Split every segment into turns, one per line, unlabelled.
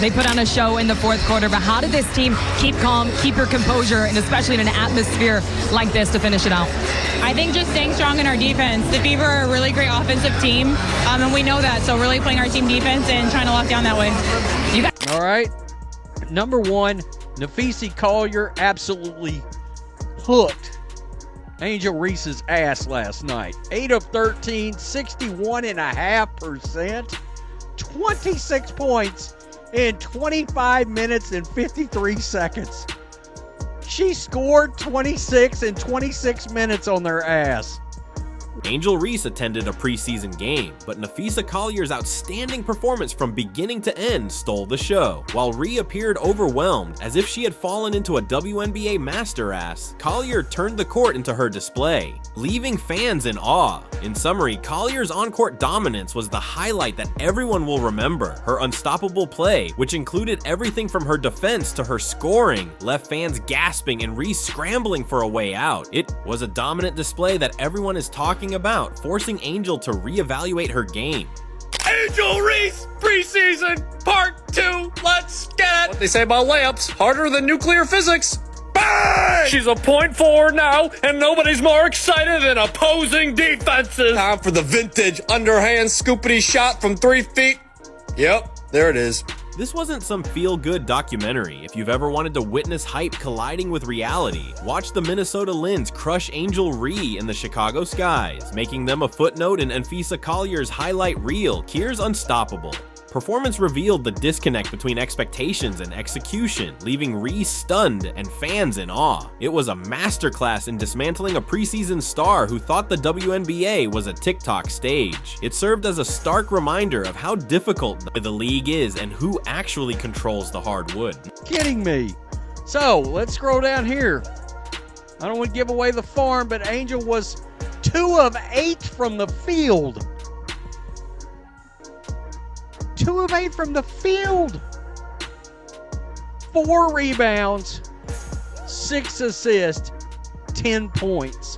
They put on a show in the fourth quarter, but how did this team keep calm, keep your composure, and especially in an atmosphere like this to finish it out?
I think just staying strong in our defense. The Fever are a really great offensive team, and we know that, so really playing our team defense and trying to lock down that way.
All right. Number one, Napheesa Collier absolutely hooked Angel Reese's ass last night. 8 of 13, 61.5%, 26 points in 25 minutes and 53 seconds. She scored 26 in 26 minutes on their ass.
Angel Reese attended a preseason game, but Napheesa Collier's outstanding performance from beginning to end stole the show. While Ree appeared overwhelmed, as if she had fallen into a WNBA master ass, Collier turned the court into her display, leaving fans in awe. In summary, Collier's on-court dominance was the highlight that everyone will remember. Her unstoppable play, which included everything from her defense to her scoring, left fans gasping and Reese scrambling for a way out. It was a dominant display that everyone is talking about, forcing Angel to reevaluate her game.
Angel Reese, preseason, part 2, let's get it! What they say about layups, harder than nuclear physics. Bang! She's a point forward now, and nobody's more excited than opposing defenses. Time for the vintage underhand scoopity shot from 3 feet. Yep, there it is.
This wasn't some feel-good documentary. If you've ever wanted to witness hype colliding with reality, watch the Minnesota Lynx crush Angel Ree in the Chicago skies, making them a footnote in Napheesa Collier's highlight reel, Kier's Unstoppable. Performance revealed the disconnect between expectations and execution, leaving Ree stunned and fans in awe. It was a masterclass in dismantling a preseason star who thought the WNBA was a TikTok stage. It served as a stark reminder of how difficult the league is and who actually controls the hardwood.
Kidding me. So let's scroll down here. I don't want to give away the farm, but Angel was 2 of 8 from the field. 2 of 8 from the field. 4 rebounds, 6 assists, 10 points.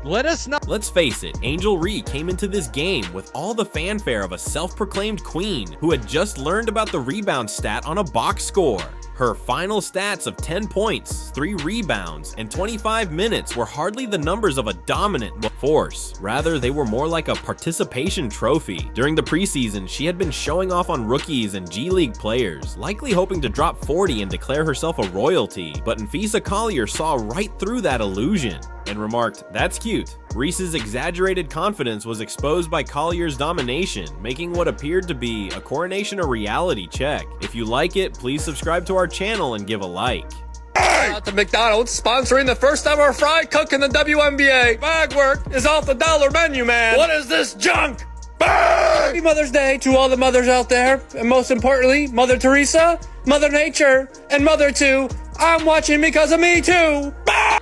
Let's face it, Angel Ree came into this game with all the fanfare of a self-proclaimed queen who had just learned about the rebound stat on a box score. Her final stats of 10 points, 3 rebounds, and 25 minutes were hardly the numbers of a dominant force. Rather, they were more like a participation trophy. During the preseason, she had been showing off on rookies and G League players, likely hoping to drop 40 and declare herself a royalty. But Napheesa Collier saw right through that illusion and remarked, "That's cute." Reese's exaggerated confidence was exposed by Collier's domination, making what appeared to be a coronation a reality check. If you like it, please subscribe to our channel and give a like.
Out to McDonald's, sponsoring the first ever fry cook in the WNBA. Bag work is off the dollar menu, man. What is this junk? Bang! Happy Mother's Day to all the mothers out there, and most importantly, Mother Teresa, Mother Nature, and Mother 2. I'm watching because of me too.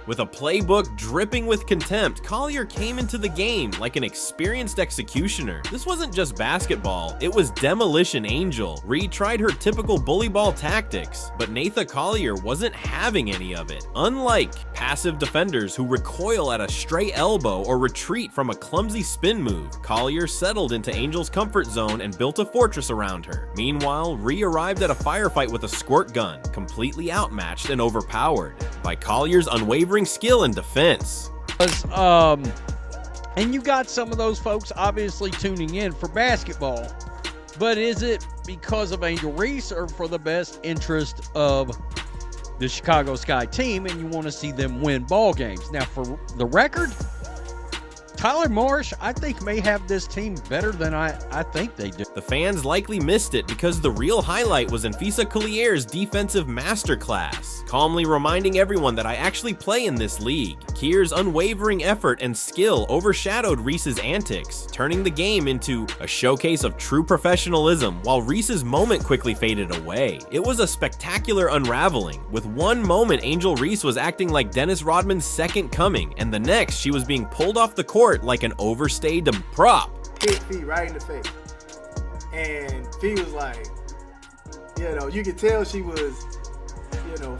With a playbook dripping with contempt, Collier came into the game like an experienced executioner. This wasn't just basketball, it was Demolition Angel. Ree tried her typical bully ball tactics, but Napheesa Collier wasn't having any of it. Unlike passive defenders who recoil at a stray elbow or retreat from a clumsy spin move, Collier settled into Angel's comfort zone and built a fortress around her. Meanwhile, Ree arrived at a firefight with a squirt gun, completely outmatched and overpowered by Collier's unwavering skill and defense.
And you got some of those folks obviously tuning in for basketball, but is it because of Angel Reese or for the best interest of the Chicago Sky team and you want to see them win ball games? Now, for the record, Tyler Marsh, I think, may have this team better than I think they do.
The fans likely missed it because the real highlight was Napheesa Collier's defensive masterclass, calmly reminding everyone that I actually play in this league. Kier's unwavering effort and skill overshadowed Reese's antics, turning the game into a showcase of true professionalism while Reese's moment quickly faded away. It was a spectacular unraveling. With one moment, Angel Reese was acting like Dennis Rodman's second coming, and the next, she was being pulled off the court like an overstayed prop.
Hit Fee right in the face. And Fee was like, you could tell she was,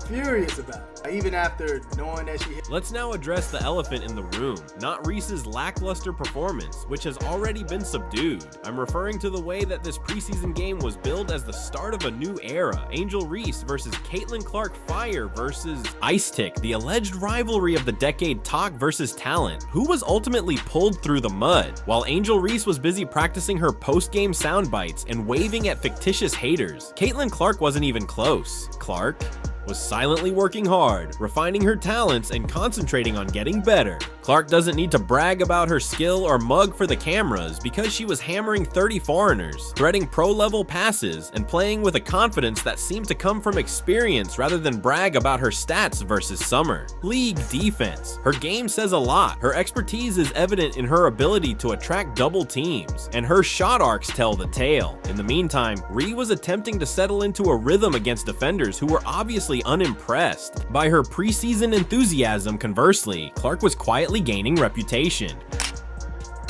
furious about it. Even after knowing that she hit.
Let's now address the elephant in the room, not Reese's lackluster performance, which has already been subdued. I'm referring to the way that this preseason game was billed as the start of a new era. Angel Reese versus Caitlyn Clark Fire versus Ice Tick, the alleged rivalry of the decade talk versus talent. Who was ultimately pulled through the mud? While Angel Reese was busy practicing her post-game sound bites and waving at fictitious haters, Caitlyn Clark wasn't even close. Clark was silently working hard, refining her talents and concentrating on getting better. Clark doesn't need to brag about her skill or mug for the cameras because she was hammering 30 foreigners, threading pro-level passes, and playing with a confidence that seemed to come from experience rather than brag about her stats versus Summer. League defense. Her game says a lot. Her expertise is evident in her ability to attract double teams, and her shot arcs tell the tale. In the meantime, Ree was attempting to settle into a rhythm against defenders who were obviously unimpressed by her preseason enthusiasm. Conversely, Clark was quietly gaining reputation.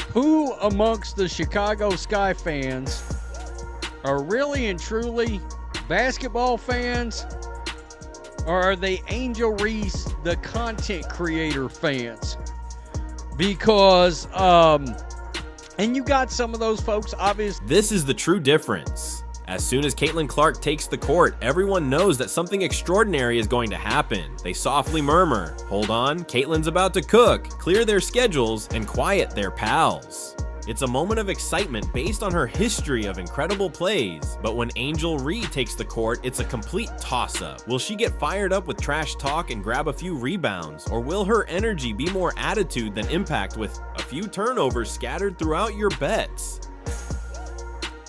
Who amongst the Chicago Sky fans are really and truly basketball fans, or are they Angel Reese, the content creator fans? Because, and you got some of those folks, obviously.
This is the true difference. As soon as Caitlyn Clark takes the court, everyone knows that something extraordinary is going to happen. They softly murmur, "Hold on, Caitlyn's about to cook," clear their schedules, and quiet their pals. It's a moment of excitement based on her history of incredible plays, but when Angel Ree takes the court, it's a complete toss-up. Will she get fired up with trash talk and grab a few rebounds, or will her energy be more attitude than impact with a few turnovers scattered throughout your bets?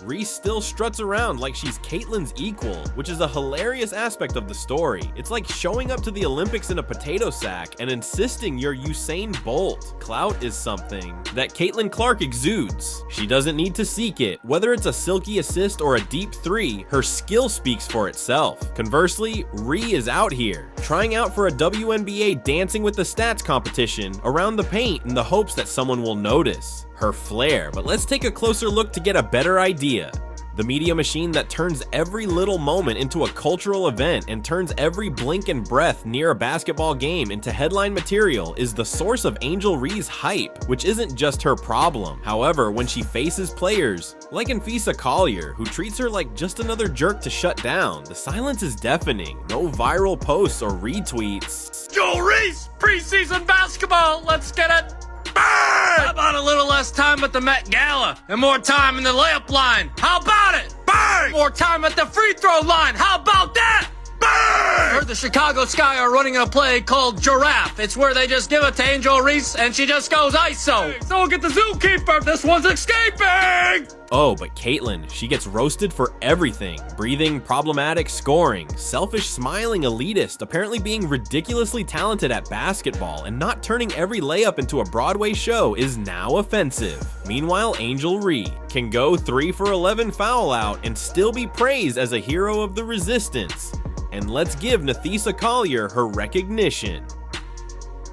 Reese still struts around like she's Caitlyn's equal, which is a hilarious aspect of the story. It's like showing up to the Olympics in a potato sack and insisting you're Usain Bolt. Clout is something that Caitlyn Clark exudes. She doesn't need to seek it. Whether it's a silky assist or a deep three, her skill speaks for itself. Conversely, Ree is out here, trying out for a WNBA Dancing with the Stats competition around the paint in the hopes that someone will notice her flair. But let's take a closer look to get a better idea. The media machine that turns every little moment into a cultural event and turns every blink and breath near a basketball game into headline material is the source of Angel Ree's hype, which isn't just her problem. However, when she faces players like Napheesa Collier, who treats her like just another jerk to shut down, the silence is deafening. No viral posts or retweets.
Joel Reese, preseason basketball, let's get it. Bang! How about a little less time at the Met Gala and more time in the layup line? How about it? Bang! More time at the free throw line. How about that? Bang! I heard the Chicago Sky are running a play called Giraffe. It's where they just give it to Angel Reese and she just goes ISO. Hey, someone get the zookeeper. This one's escaping.
Oh, but Caitlyn, she gets roasted for everything. Breathing, problematic, scoring, selfish, smiling elitist, apparently being ridiculously talented at basketball, and not turning every layup into a Broadway show is now offensive. Meanwhile, Angel Ree can go 3 for 11 foul out and still be praised as a hero of the resistance. And let's give Napheesa Collier her recognition.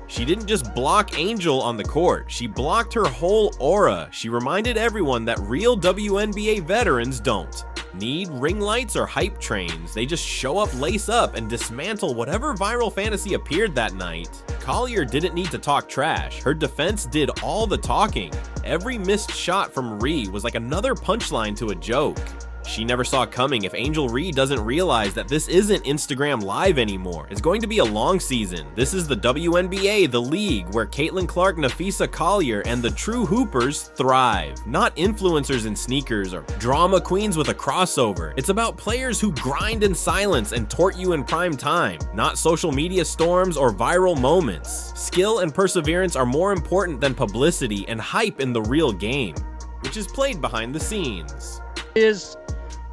She didn't just block Angel on the court, she blocked her whole aura. She reminded everyone that real WNBA veterans don't need ring lights or hype trains. They just show up, lace up, and dismantle whatever viral fantasy appeared that night. Collier didn't need to talk trash. Her defense did all the talking. Every missed shot from Ree was like another punchline to a joke. She never saw coming if Angel Ree doesn't realize that this isn't Instagram Live anymore. It's going to be a long season. This is the WNBA, the league, where Caitlyn Clark, Napheesa Collier, and the true hoopers thrive. Not influencers in sneakers or drama queens with a crossover. It's about players who grind in silence and tort you in prime time, not social media storms or viral moments. Skill and perseverance are more important than publicity and hype in the real game, which is played behind the scenes.
Is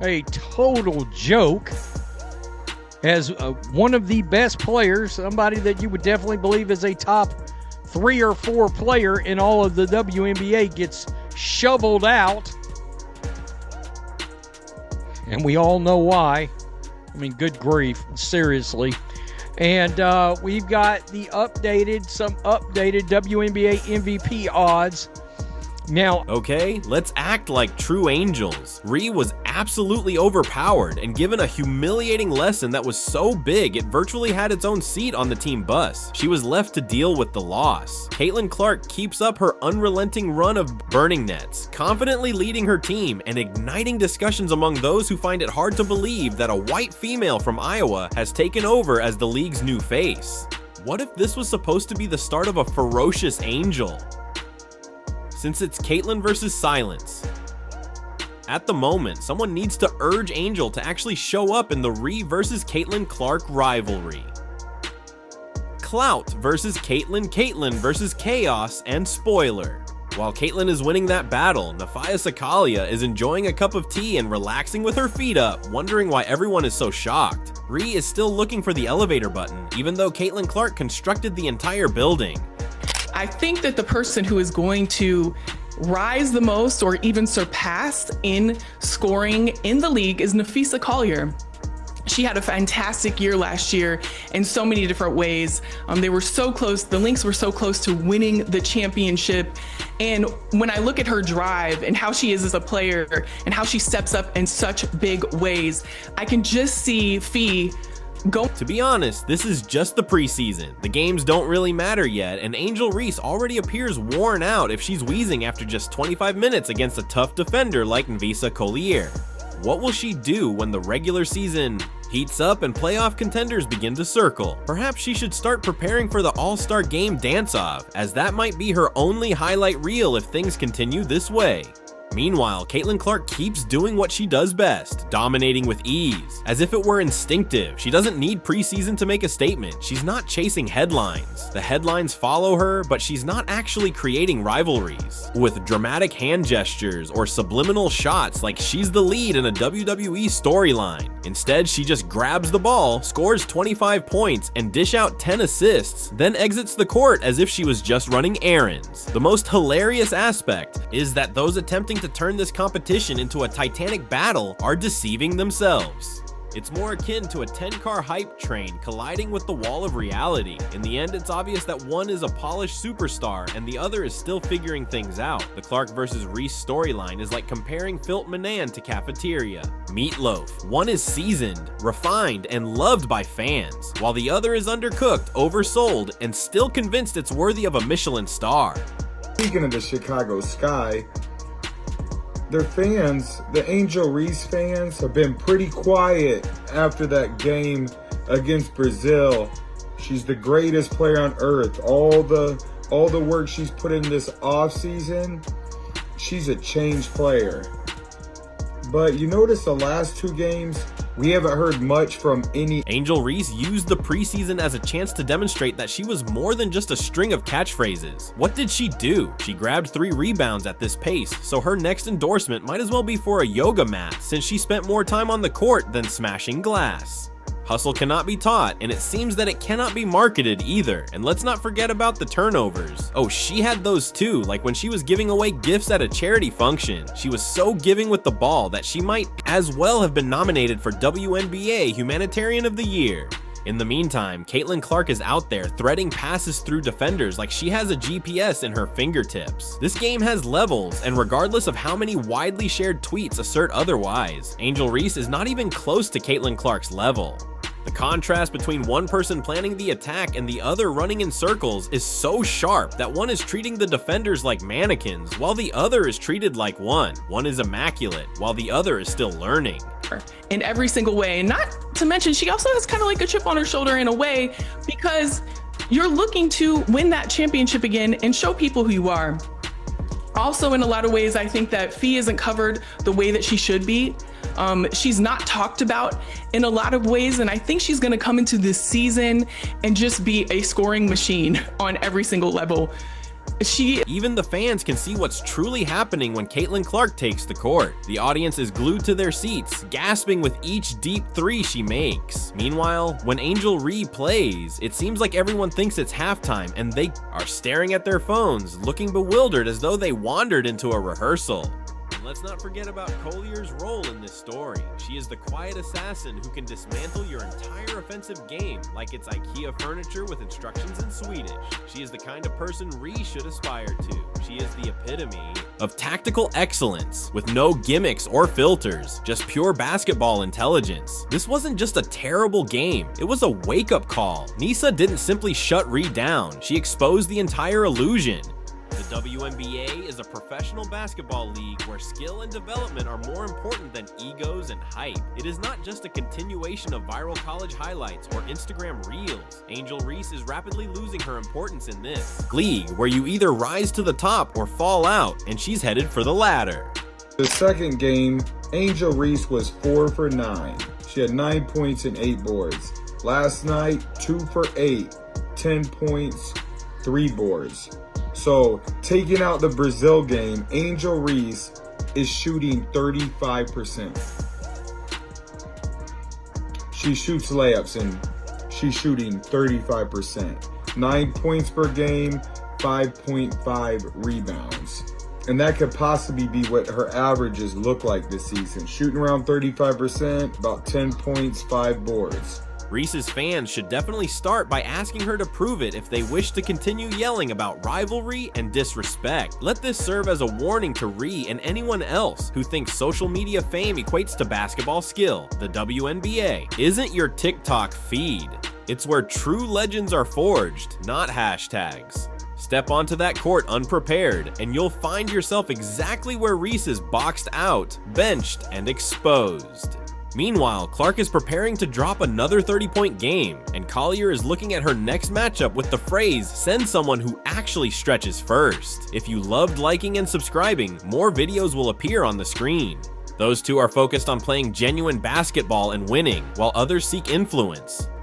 a total joke as one of the best players, somebody that you would definitely believe is a top 3 or 4 player in all of the WNBA, gets shoveled out. And we all know why. I mean, good grief, seriously. And we've got some updated WNBA MVP odds. Now,
okay, let's act like true angels. Ree was absolutely overpowered and given a humiliating lesson that was so big it virtually had its own seat on the team bus. She was left to deal with the loss. Caitlyn Clark keeps up her unrelenting run of burning nets, confidently leading her team and igniting discussions among those who find it hard to believe that a white female from Iowa has taken over as the league's new face. What if this was supposed to be the start of a ferocious Angel? Since it's Caitlyn versus silence, at the moment, someone needs to urge Angel to actually show up in the Ree versus Caitlyn Clark rivalry. Clout versus Caitlyn versus Chaos, and spoiler. While Caitlyn is winning that battle, Napheesa Collier is enjoying a cup of tea and relaxing with her feet up, wondering why everyone is so shocked. Ree is still looking for the elevator button, even though Caitlyn Clark constructed the entire building.
I think that the person who is going to rise the most or even surpass in scoring in the league is Napheesa Collier. She had a fantastic year last year in so many different ways. They were so close, the Lynx were so close to winning the championship. And when I look at her drive and how she is as a player and how she steps up in such big ways, I can just see Fee go.
To be honest, this is just the preseason. The games don't really matter yet, and Angel Reese already appears worn out if she's wheezing after just 25 minutes against a tough defender like Napheesa Collier. What will she do when the regular season heats up and playoff contenders begin to circle? Perhaps she should start preparing for the All-Star Game dance-off, as that might be her only highlight reel if things continue this way. Meanwhile, Caitlyn Clark keeps doing what she does best, dominating with ease, as if it were instinctive. She doesn't need preseason to make a statement. She's not chasing headlines. The headlines follow her, but she's not actually creating rivalries with dramatic hand gestures or subliminal shots like she's the lead in a WWE storyline. Instead, she just grabs the ball, scores 25 points, and dish out 10 assists, then exits the court as if she was just running errands. The most hilarious aspect is that those attempting to turn this competition into a titanic battle are deceiving themselves. It's more akin to a 10-car hype train colliding with the wall of reality. In the end, it's obvious that one is a polished superstar and the other is still figuring things out. The Clark versus Reese storyline is like comparing Filt Manan to Cafeteria. Meatloaf. One is seasoned, refined, and loved by fans, while the other is undercooked, oversold, and still convinced it's worthy of a Michelin star.
Speaking of the Chicago Sky, their fans, the Angel Reese fans, have been pretty quiet after that game against Brazil. She's the greatest player on earth. All the work she's put in this offseason, she's a changed player. But you notice the last two games, we haven't heard much from any.
Angel Reese used the preseason as a chance to demonstrate that she was more than just a string of catchphrases. What did she do? She grabbed 3 rebounds at this pace, so her next endorsement might as well be for a yoga mat, since she spent more time on the court than smashing glass. Hustle cannot be taught, and it seems that it cannot be marketed either. And let's not forget about the turnovers. Oh, she had those too, like when she was giving away gifts at a charity function. She was so giving with the ball that she might as well have been nominated for WNBA Humanitarian of the Year. In the meantime, Caitlyn Clark is out there threading passes through defenders like she has a GPS in her fingertips. This game has levels, and regardless of how many widely shared tweets assert otherwise, Angel Reese is not even close to Caitlyn Clark's level. The contrast between one person planning the attack and the other running in circles is so sharp that one is treating the defenders like mannequins, while the other is treated like one. One is immaculate, while the other is still learning.
In every single way. And not to mention, she also has kind of like a chip on her shoulder in a way, because you're looking to win that championship again and show people who you are. Also, in a lot of ways, I think that Fee isn't covered the way that she should be. She's not talked about in a lot of ways, and I think she's going to come into this season and just be a scoring machine on every single level.
Even the fans can see what's truly happening when Caitlyn Clark takes the court. The audience is glued to their seats, gasping with each deep 3 she makes. Meanwhile, when Angel Ree plays, it seems like everyone thinks it's halftime and they are staring at their phones, looking bewildered as though they wandered into a rehearsal. And let's not forget about Collier's role in this story. She is the quiet assassin who can dismantle your entire offensive game like it's IKEA furniture with instructions in Swedish. She is the kind of person Reese should aspire to. She is the epitome of tactical excellence with no gimmicks or filters, just pure basketball intelligence. This wasn't just a terrible game, it was a wake-up call. Napheesa didn't simply shut Reese down, she exposed the entire illusion. The WNBA is a professional basketball league where skill and development are more important than egos and hype. It is not just a continuation of viral college highlights or Instagram reels. Angel Reese is rapidly losing her importance in this league, where you either rise to the top or fall out, and she's headed for the latter.
The second game, Angel Reese was 4 for 9. She had 9 points and 8 boards. Last night, 2 for 8, 10 points, 3 boards. So, taking out the Brazil game, Angel Reese is shooting 35%. She shoots layups and she's shooting 35%. 9 points per game, 5.5 rebounds. And that could possibly be what her averages look like this season. Shooting around 35%, about 10 points, 5 boards.
Reese's fans should definitely start by asking her to prove it if they wish to continue yelling about rivalry and disrespect. Let this serve as a warning to Ree and anyone else who thinks social media fame equates to basketball skill. The WNBA isn't your TikTok feed. It's where true legends are forged, not hashtags. Step onto that court unprepared, and you'll find yourself exactly where Reese is boxed out, benched, and exposed. Meanwhile, Clark is preparing to drop another 30-point game, and Collier is looking at her next matchup with the phrase, "Send someone who actually stretches first." If you loved liking and subscribing, more videos will appear on the screen. Those two are focused on playing genuine basketball and winning, while others seek influence.